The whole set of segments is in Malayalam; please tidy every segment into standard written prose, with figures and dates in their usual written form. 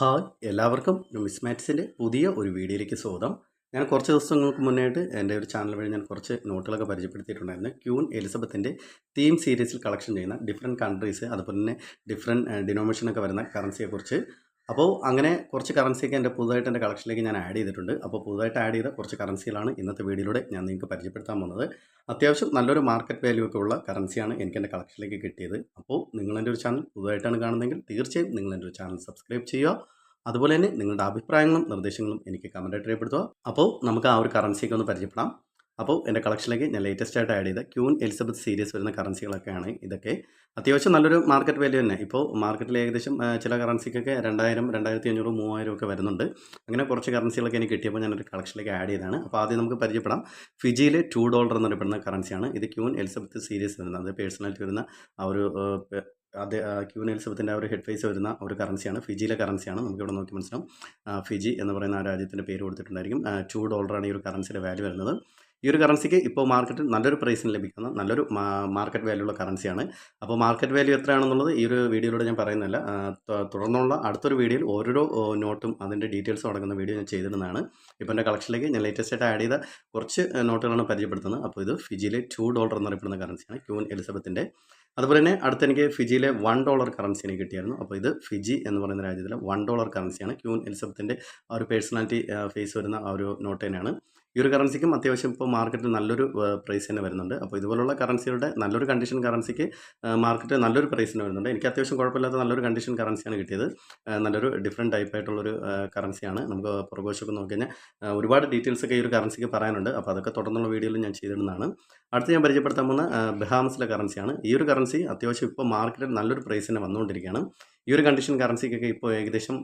ഹായ് എല്ലാവർക്കും മിസ്മാറ്റ്സിൻ്റെ പുതിയ ഒരു വീഡിയോയിലേക്ക് സ്വാഗതം. ഞാൻ കുറച്ച് ദിവസങ്ങൾക്ക് മുന്നേയായിട്ട് എൻ്റെ ഒരു ചാനൽ വഴി ഞാൻ കുറച്ച് നോട്ടുകളൊക്കെ പരിചയപ്പെടുത്തിയിട്ടുണ്ടായിരുന്നു. ക്യൂൻ എലിസബത്തിൻ്റെ തീം സീരീസിൽ കളക്ഷൻ ചെയ്യുന്ന ഡിഫറെൻറ്റ് കൺട്രീസ് അതുപോലെ തന്നെ ഡിഫറെൻറ്റ് ഡിനോമിനേഷനൊക്കെ വരുന്ന കറൻസിയെക്കുറിച്ച്. അപ്പോൾ അങ്ങനെ കുറച്ച് കറൻസിയൊക്കെ എൻ്റെ പുതുതായിട്ട് എൻ്റെ കളക്ഷനിലേക്ക് ഞാൻ ആഡ് ചെയ്തിട്ടുണ്ട്. അപ്പോൾ പുതുതായിട്ട് ആഡ് ചെയ്ത കുറച്ച് കറൻസികളാണ് ഇന്നത്തെ വീഡിയോയിലൂടെ ഞാൻ നിങ്ങൾക്ക് പരിചയപ്പെടുത്താൻ പോകുന്നത്. അത്യാവശ്യം നല്ലൊരു മാർക്കറ്റ് വാല്യൂ ഒക്കെ ഉള്ള കറൻസിയാണ് എനിക്ക് എൻ്റെ കളക്ഷനിലേക്ക് കിട്ടിയത്. അപ്പോൾ നിങ്ങളെൻ്റെ ഒരു ചാനൽ പുതുതായിട്ടാണ് കാണുന്നതെങ്കിൽ തീർച്ചയായും നിങ്ങളെൻ്റെ ഒരു ചാനൽ സബ്സ്ക്രൈബ് ചെയ്യുക. അതുപോലെ തന്നെ നിങ്ങളുടെ അഭിപ്രായങ്ങളും നിർദ്ദേശങ്ങളും എനിക്ക് കമൻറ്റായിട്ട് രേഖപ്പെടുത്തുക. അപ്പോൾ നമുക്ക് ആ ഒരു കറൻസിയൊക്കെ ഒന്ന് പരിചയപ്പെടാം. അപ്പോൾ എൻ്റെ കളക്ഷനിലേക്ക് ഞാൻ ലേറ്റസ്റ്റ് ആയിട്ട് ആഡ് ചെയ്ത ക്യൂൻ എലിസബത്ത് സീരീസ് വരുന്ന കറൻസികളൊക്കെയാണ് ഇതൊക്കെ. അത്യാവശ്യം നല്ലൊരു മാർക്കറ്റ് വാല്യൂ തന്നെ. ഇപ്പോൾ മാർക്കറ്റിൽ ഏകദേശം ചില കറൻസിക്കൊക്കെ 2000, 2500, 3000 ഒക്കെ വരുന്നുണ്ട്. അങ്ങനെ കുറച്ച് കറൻസികളൊക്കെ എനിക്ക് കിട്ടിയപ്പോൾ ഞാനൊരു കളക്ഷനിലേക്ക് ആഡ് ചെയ്തതാണ്. അപ്പോൾ ആദ്യം നമുക്ക് പരിചയപ്പെടാം. ഫിജിയിലെ $2 എന്നറിയപ്പെടുന്ന കറൻസിയാണ് ഇത്. ക്യൂൻ എലിസബത്ത് സീരീസ് വരുന്നത്, അത് പേഴ്സണാലിറ്റി വരുന്ന ആ ഒരു അത് ക്യൂൻ എലിസബത്തിൻ്റെ ആ ഒരു ഹെഡ് ഫേസ് വരുന്ന ഒരു കറൻസിയാണ്. ഫിജിയിലെ കറൻസിയാണ്. നമുക്കിവിടെ നോക്കി മനസ്സിലാവും. ഫിജി എന്ന് പറയുന്ന ആ രാജ്യത്തിൻ്റെ പേര് കൊടുത്തിട്ടുണ്ടായിരിക്കും. $2 ഈ ഒരു കറൻസിയുടെ വാല്യൂ വരുന്നത്. ഈ ഒരു കറൻസിക്ക് ഇപ്പോൾ മാർക്കറ്റിൽ നല്ലൊരു പ്രൈസിന് ലഭിക്കുന്ന നല്ലൊരു മാർക്കറ്റ് വാല്യൂ ഉള്ള കറൻസിയാണ്. അപ്പോൾ മാർക്കറ്റ് വാല്യൂ എത്രയാണെന്നുള്ളത് ഈ ഒരു വീഡിയോയിലൂടെ ഞാൻ പറയുന്നില്ല. തുടർന്നുള്ള അടുത്തൊരു വീഡിയോയിൽ ഓരോ നോട്ടും അതിൻ്റെ ഡീറ്റെയിൽസും അടങ്ങുന്ന വീഡിയോ ഞാൻ ചെയ്തിരുന്നതാണ്. ഇപ്പോൾ എൻ്റെ കളക്ഷനിലേക്ക് ഞാൻ ലേറ്റസ്റ്റ് ആയിട്ട് ആഡ് ചെയ്ത കുറച്ച് നോട്ടുകളാണ് പരിചയപ്പെടുത്തുന്നത്. അപ്പോൾ ഇത് ഫിജിയിലെ $2 എന്നറിയപ്പെടുന്ന കറൻസിയാണ്, ക്യൂൻ എലിസബത്തിൻ്റെ. അതുപോലെ തന്നെ അടുത്ത് എനിക്ക് ഫിജിയിലെ $1 കറൻസി എനിക്ക് കിട്ടിയായിരുന്നു. അപ്പോൾ ഇത് ഫിജി എന്ന് പറയുന്ന രാജ്യത്തിലെ $1 കറൻസിയാണ്. ക്യൂൻ എലിസബത്തിൻ്റെ ആ ഒരു പേഴ്സണാലിറ്റി ഫേസ് വരുന്ന ആ ഒരു നോട്ട് തന്നെയാണ്. ഈ ഒരു കറൻസിക്കും അത്യാവശ്യം ഇപ്പോൾ മാർക്കറ്റിൽ നല്ലൊരു പ്രൈസ് തന്നെ വരുന്നുണ്ട്. അപ്പോൾ ഇതുപോലുള്ള കറൻസികളുടെ നല്ലൊരു കണ്ടീഷൻ കറൻസിക്ക് മാർക്കറ്റ് നല്ലൊരു പ്രൈസിന് വരുന്നുണ്ട്. എനിക്ക് അത്യാവശ്യം കുഴപ്പമില്ലാത്ത നല്ലൊരു കണ്ടീഷൻ കറൻസിയാണ് കിട്ടിയത്. നല്ലൊരു ഡിഫറെൻറ്റ് ടൈപ്പായിട്ടുള്ളൊരു കറൻസിയാണ്. നമുക്ക് പുറകുവശമൊക്കെ നോക്കി കഴിഞ്ഞാൽ ഒരുപാട് ഡീറ്റെയിൽസൊക്കെ ഈ ഒരു കറൻസിക്ക് പറയാനുണ്ട്. അപ്പോൾ അതൊക്കെ തുടർന്നുള്ള വീഡിയോയിൽ ഞാൻ ചെയ്തിരുന്നതാണ്. അടുത്ത് ഞാൻ പരിചയപ്പെടുത്താൻ പോകുന്ന ബഹാമസിലെ കറൻസിയാണ്. ഈ ഒരു കറൻസി അത്യാവശ്യം ഇപ്പോൾ മാർക്കറ്റിൽ നല്ലൊരു പ്രൈസ് തന്നെ വന്നുകൊണ്ടിരിക്കുകയാണ്. ഈ ഒരു കണ്ടീഷൻ കറൻസിക്കൊക്കെ ഇപ്പോൾ ഏകദേശം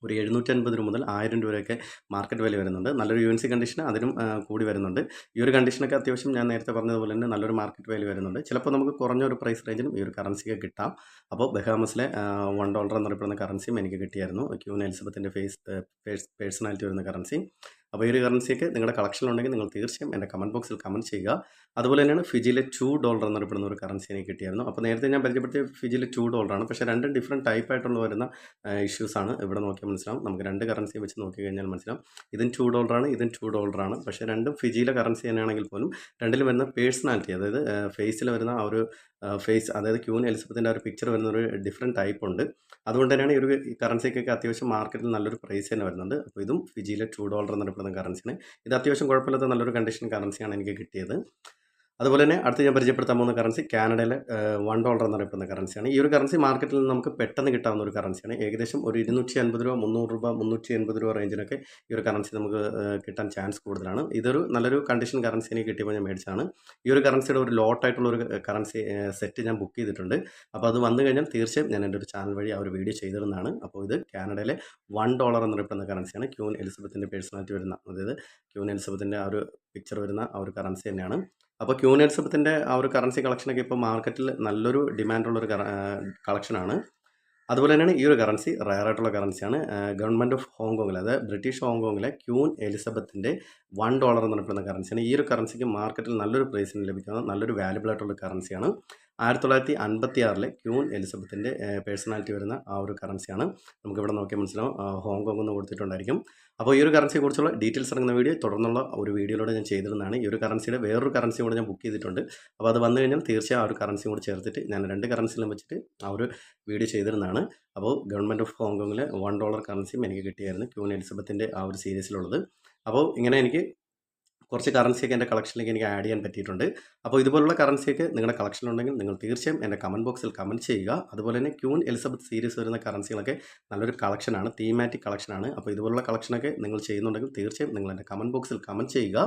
ഒരു 750 മുതൽ 1000 രൂപയൊക്കെ മാർക്കറ്റ് വാല്യൂ വരുന്നുണ്ട്. നല്ലൊരു UNC കണ്ടീഷൻ അതിനും കൂടി വരുന്നുണ്ട്. ഈ ഒരു കണ്ടീഷനൊക്കെ അത്യാവശ്യം ഞാൻ നേരത്തെ പറഞ്ഞതുപോലെ തന്നെ നല്ലൊരു മാർക്കറ്റ് വാല്യൂ വരുന്നുണ്ട്. ചിലപ്പോൾ നമുക്ക് കുറഞ്ഞ ഒരു പ്രൈസ് റേഞ്ചിലും ഈ ഒരു കറൻസിക്ക് കിട്ടാം. അപ്പോൾ ബഹാമസിലെ $1 എന്നറിയപ്പെടുന്ന കറൻസിയും എനിക്ക് കിട്ടിയായിരുന്നു. ക്യൂൻ എലിസബത്തിൻ്റെ പേഴ്സണാലിറ്റി വരുന്ന കറൻസി. അപ്പോൾ ഈ ഒരു കറൻസിയൊക്കെ നിങ്ങളുടെ കളക്ഷനിലുണ്ടെങ്കിൽ നിങ്ങൾ തീർച്ചയായും എൻ്റെ കമൻറ്റ് ബോക്സിൽ കമൻറ്റ് ചെയ്യുക. അതുപോലെ തന്നെയാണ് ഫിജിയിലെ $2 എന്നറിയപ്പെടുന്ന ഒരു കറൻസി എനിക്ക് കിട്ടിയായിരുന്നു. അപ്പോൾ നേരത്തെ ഞാൻ പരിചയപ്പെടുത്തിയ ഫിജിയിലെ $2 ആണ്. പക്ഷേ രണ്ടും ഡിഫറെൻറ്റ് ടൈപ്പായിട്ടുള്ള വരുന്ന ഇഷ്യൂസാണ്. ഇവിടെ നോക്കിയാൽ മനസ്സിലാവും. നമുക്ക് രണ്ട് കറൻസി വെച്ച് നോക്കി കഴിഞ്ഞാൽ മനസ്സിലാവും. ഇതും $2 ആണ്, ഇതും $2 ആണ്. പക്ഷേ രണ്ടും ഫിജിയിലെ കറൻസി തന്നെയാണെങ്കിൽ പോലും രണ്ടിലും വരുന്ന പേഴ്സണാലിറ്റി, അതായത് ഫേസിൽ വരുന്ന ആ ഒരു ഫേസ്, അതായത് ക്യൂൻ എലിസബത്തിൻ്റെ ആ ഒരു പിക്ചർ വരുന്ന ഒരു ഡിഫറെൻറ്റ് ടൈപ്പ് ഉണ്ട്. അതുകൊണ്ട് തന്നെയാണ് ഈ ഒരു കറൻസിക്കൊക്കെ അത്യാവശ്യം മാർക്കറ്റിൽ നല്ലൊരു പ്രൈസ് തന്നെ വരുന്നുണ്ട്. അപ്പോൾ ഇതും ഫിജിയിലെ $2 എന്നറിയപ്പെടുന്ന കറൻസിയാണ്. ഇത് അത്യാവശ്യം കുഴപ്പമില്ലാത്ത നല്ലൊരു കണ്ടീഷൻ കറൻസിയാണ് എനിക്ക് കിട്ടിയത്. അതുപോലെ തന്നെ അടുത്ത് ഞാൻ പരിചയപ്പെടുത്താൻ പോകുന്ന കറൻസി കാനഡയിലെ $1 എന്നറിയപ്പെടുന്ന കറൻസിയാണ്. ഈ ഒരു കറൻസി മാർക്കറ്റിൽ നിന്ന് നമുക്ക് പെട്ടെന്ന് കിട്ടാവുന്ന ഒരു കറൻസിയാണ്. ഏകദേശം ഒരു 250 രൂപ, 300 രൂപ, 380 രൂപ റേഞ്ചിനൊക്കെ ഈ ഒരു കറൻസി നമുക്ക് കിട്ടാൻ ചാൻസ് കൂടുതലാണ്. ഇതൊരു നല്ലൊരു കണ്ടീഷൻ കറൻസി എനിക്ക് കിട്ടിയപ്പോൾ ഞാൻ മേടിച്ചതാണ്. ഈ ഒരു കറൻസിയുടെ ഒരു ലോട്ടായിട്ടുള്ള ഒരു കറൻസി സെറ്റ് ഞാൻ ബുക്ക് ചെയ്തിട്ടുണ്ട്. അപ്പോൾ അത് വന്നു കഴിഞ്ഞാൽ തീർച്ചയായും ഞാൻ എൻ്റെ ഒരു ചാനൽ വഴി ആ ഒരു വീഡിയോ ചെയ്തിരുന്നതാണ്. അപ്പോൾ ഇത് കാനഡയിലെ $1 എന്നറിയപ്പെടുന്ന കറൻസിയാണ്. ക്യൂൻ എലിസബത്തിൻ്റെ പേഴ്സണാലിറ്റി വരുന്ന, അതായത് ക്യൂൻ എലിസബത്തിൻ്റെ ആ ഒരു പിക്ചർ വരുന്ന ആ ഒരു കറൻസി തന്നെയാണ്. അപ്പോൾ ക്യൂൻ എലിസബത്തിൻ്റെ ആ ഒരു കറൻസി കളക്ഷനൊക്കെ ഇപ്പോൾ മാർക്കറ്റിൽ നല്ലൊരു ഡിമാൻഡുള്ളൊരു കളക്ഷനാണ്. അതുപോലെ തന്നെയാണ് ഈ ഒരു കറൻസി റയറായിട്ടുള്ള കറൻസിയാണ്. ഗവൺമെൻറ് ഓഫ് ഹോങ്കോങ്ങിൽ, അതായത് ബ്രിട്ടീഷ് ഹോങ്കോങ്ങിലെ ക്യൂൻ എലിസബത്തിൻ്റെ $1 എന്നറിയപ്പെടുന്ന കറൻസിയാണ്. ഈ ഒരു കറൻസിക്ക് മാർക്കറ്റിൽ നല്ലൊരു പ്രൈസിന് ലഭിക്കുന്ന നല്ലൊരു വാല്യുബിൾ ആയിട്ടുള്ള കറൻസിയാണ്. 1956 ക്യൂൻ എലിസബത്തിൻ്റെ പേഴ്സണാലിറ്റി വരുന്ന ആ ഒരു കറൻസിയാണ്. നമുക്കിവിടെ നോക്കിയാൽ മനസ്സിലാവും, ഹോങ്കോങ് എന്ന് കൊടുത്തിട്ടുണ്ടായിരിക്കും. അപ്പോൾ ഈ ഒരു കറൻസിയെക്കുറിച്ചുള്ള ഡീറ്റെയിൽസ് ഇറങ്ങുന്ന വീഡിയോ തുടർന്നുള്ള ഒരു വീഡിയോയിലൂടെ ഞാൻ ചെയ്തിരുന്നതാണ്. ഈ ഒരു കറൻസിയുടെ വേറൊരു കറൻസി കൂടെ ഞാൻ ബുക്ക് ചെയ്തിട്ടുണ്ട്. അപ്പോൾ അത് വന്നു കഴിഞ്ഞാൽ തീർച്ചയായും ആ ഒരു കറൻസിയും കൂടെ ചേർത്തിട്ട് ഞാൻ രണ്ട് കറൻസിയിലും വെച്ചിട്ട് ആ ഒരു വീഡിയോ ചെയ്തിരുന്നതാണ്. അപ്പോൾ ഗവൺമെൻറ് ഓഫ് ഹോങ്കോങ്ങിലെ $1 കറൻസിയും എനിക്ക് കിട്ടിയായിരുന്നു, ക്യൂൻ എലിസബത്തിൻ്റെ ആ ഒരു സീരീസിലുള്ളത്. അപ്പോൾ ഇങ്ങനെ എനിക്ക് കുറച്ച് കറൻസിയൊക്കെ എൻ്റെ കളക്ഷനിലേക്ക് എനിക്ക് ആഡ് ചെയ്യാൻ പറ്റിയിട്ടുണ്ട്. അപ്പോൾ ഇതുപോലുള്ള കറൻസിയൊക്കെ നിങ്ങളുടെ കളക്ഷനിലുണ്ടെങ്കിൽ നിങ്ങൾ തീർച്ചയായും എൻ്റെ കമൻറ്റ് ബോക്സിൽ കമൻറ്റ് ചെയ്യുക. അതുപോലെ തന്നെ ക്യൂൻ എലിസബത്ത് സീരീസ് വരുന്ന കറൻസികളൊക്കെ നല്ലൊരു കളക്ഷനാണ്, തീമാറ്റിക് കളക്ഷനാണ്. അപ്പോൾ ഇതുപോലുള്ള കളക്ഷനൊക്കെ നിങ്ങൾ ചെയ്യുന്നുണ്ടെങ്കിൽ തീർച്ചയായും നിങ്ങൾ എൻ്റെ കമൻറ്റ് ബോക്സിൽ കമൻറ്റ് ചെയ്യുക.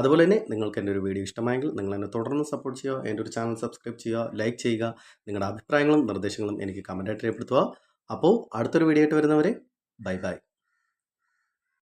അതുപോലെ തന്നെ നിങ്ങൾക്ക് എൻ്റെ ഒരു വീഡിയോ ഇഷ്ടമായെങ്കിൽ നിങ്ങൾ എന്നെ തുടർന്ന് സപ്പോർട്ട് ചെയ്യുക, എൻ്റെ ഒരു ചാനൽ സബ്സ്ക്രൈബ് ചെയ്യുക, ലൈക്ക് ചെയ്യുക. നിങ്ങളുടെ അഭിപ്രായങ്ങളും നിർദ്ദേശങ്ങളും എനിക്ക് കമൻറ്റായിട്ട് രേഖപ്പെടുത്തുക. അപ്പോൾ അടുത്തൊരു വീഡിയോ ആയിട്ട് വരുന്നവരെ ബൈ ബൈ.